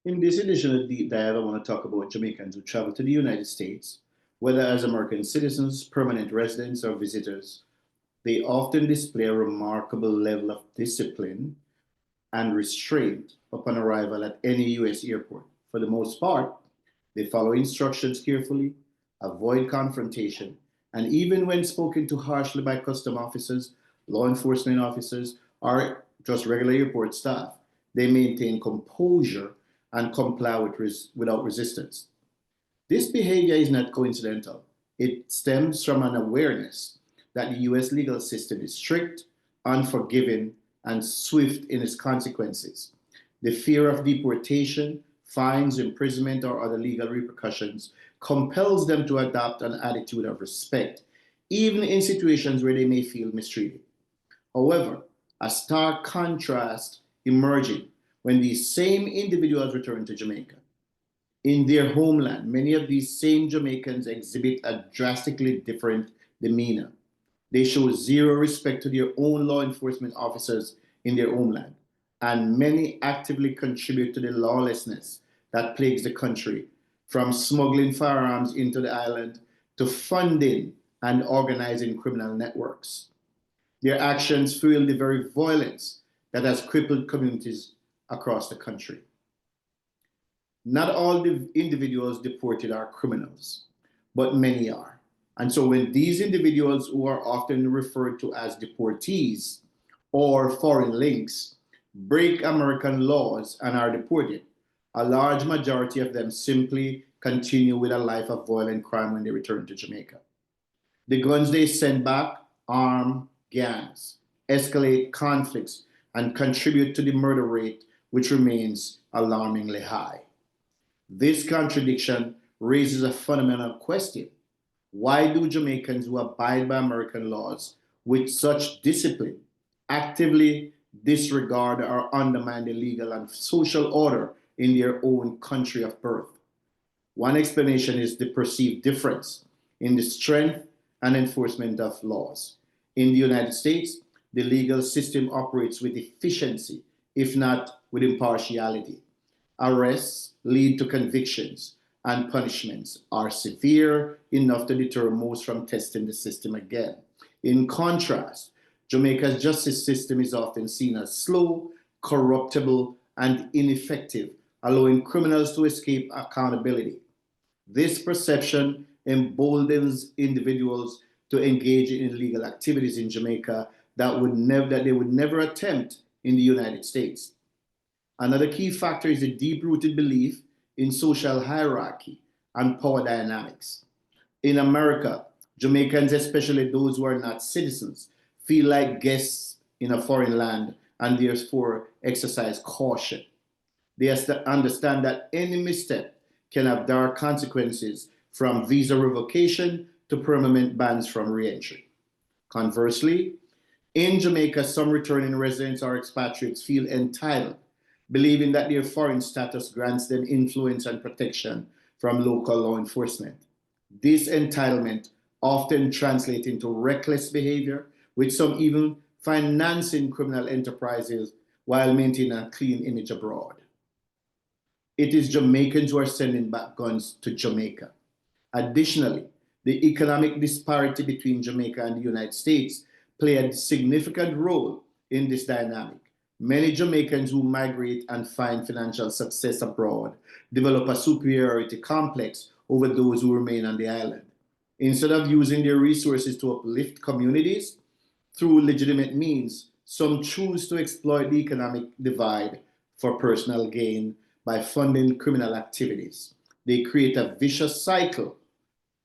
In this edition of Deep Dive, I want to talk about Jamaicans who travel to the United States, whether as American citizens, permanent residents, or visitors. They often display a remarkable level of discipline and restraint upon arrival at any U.S. airport. For the most part, they follow instructions carefully, avoid confrontation, and even when spoken to harshly by custom officers, law enforcement officers, or just regular airport staff, they maintain composure and comply without resistance. This behavior is not coincidental. It stems from an awareness that the US legal system is strict, unforgiving, and swift in its consequences. The fear of deportation, fines, imprisonment, or other legal repercussions compels them to adopt an attitude of respect, even in situations where they may feel mistreated. However, a stark contrast emerging when these same individuals return to Jamaica. In their homeland, many of these same Jamaicans exhibit a drastically different demeanor. They show zero respect to their own law enforcement officers in their homeland, and many actively contribute to the lawlessness that plagues the country, from smuggling firearms into the island to funding and organizing criminal networks. Their actions fuel the very violence that has crippled communities across the country. Not all the individuals deported are criminals, but many are. And so when these individuals, who are often referred to as deportees or foreign links, break American laws and are deported, a large majority of them simply continue with a life of violent crime when they return to Jamaica. The guns they send back arm gangs, escalate conflicts, and contribute to the murder rate, which remains alarmingly high. This contradiction raises a fundamental question. Why do Jamaicans who abide by American laws with such discipline actively disregard or undermine the legal and social order in their own country of birth? One explanation is the perceived difference in the strength and enforcement of laws. In the United States, the legal system operates with efficiency, if not with impartiality. Arrests lead to convictions, and punishments are severe enough to deter most from testing the system again. In contrast, Jamaica's justice system is often seen as slow, corruptible, and ineffective, allowing criminals to escape accountability. This perception emboldens individuals to engage in illegal activities in Jamaica that they would never attempt in the United States. Another key factor is a deep-rooted belief in social hierarchy and power dynamics. In America, Jamaicans, especially those who are not citizens, feel like guests in a foreign land and therefore exercise caution. They understand that any misstep can have dire consequences, from visa revocation to permanent bans from reentry. Conversely, in Jamaica, some returning residents or expatriates feel entitled, believing that their foreign status grants them influence and protection from local law enforcement. This entitlement often translates into reckless behavior, with some even financing criminal enterprises while maintaining a clean image abroad. It is Jamaicans who are sending back guns to Jamaica. Additionally, the economic disparity between Jamaica and the United States play a significant role in this dynamic. Many Jamaicans who migrate and find financial success abroad develop a superiority complex over those who remain on the island. Instead of using their resources to uplift communities through legitimate means, some choose to exploit the economic divide for personal gain by funding criminal activities. They create a vicious cycle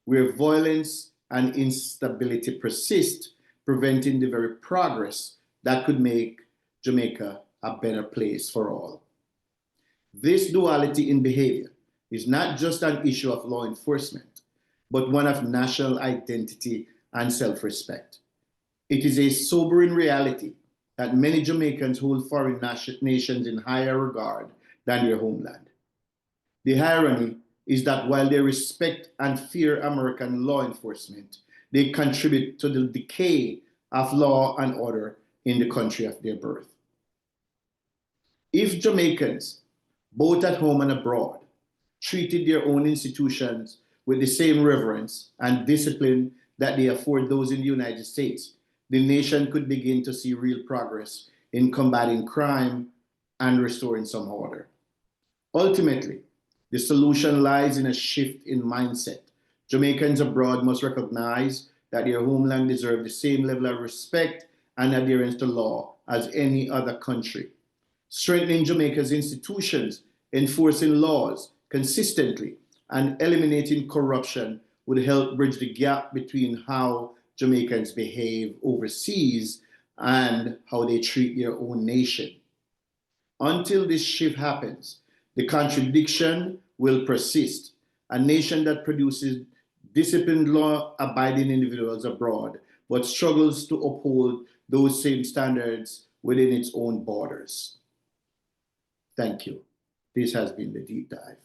where violence and instability persist, preventing the very progress that could make Jamaica a better place for all. This duality in behavior is not just an issue of law enforcement, but one of national identity and self respect. It is a sobering reality that many Jamaicans hold foreign nations in higher regard than their homeland. The irony is that while they respect and fear American law enforcement, they contribute to the decay of law and order in the country of their birth. If Jamaicans both at home and abroad, treated their own institutions with the same reverence and discipline that they afford those in the United States, the nation could begin to see real progress in combating crime and restoring some order. Ultimately, the solution lies in a shift in mindset. Jamaicans abroad must recognize that their homeland deserves the same level of respect and adherence to law as any other country. Strengthening Jamaica's institutions, enforcing laws consistently, and eliminating corruption would help bridge the gap between how Jamaicans behave overseas and how they treat their own nation. Until this shift happens, the contradiction will persist. A nation that produces disciplined, law abiding individuals abroad, but struggles to uphold those same standards within its own borders. Thank you. This has been the deep dive.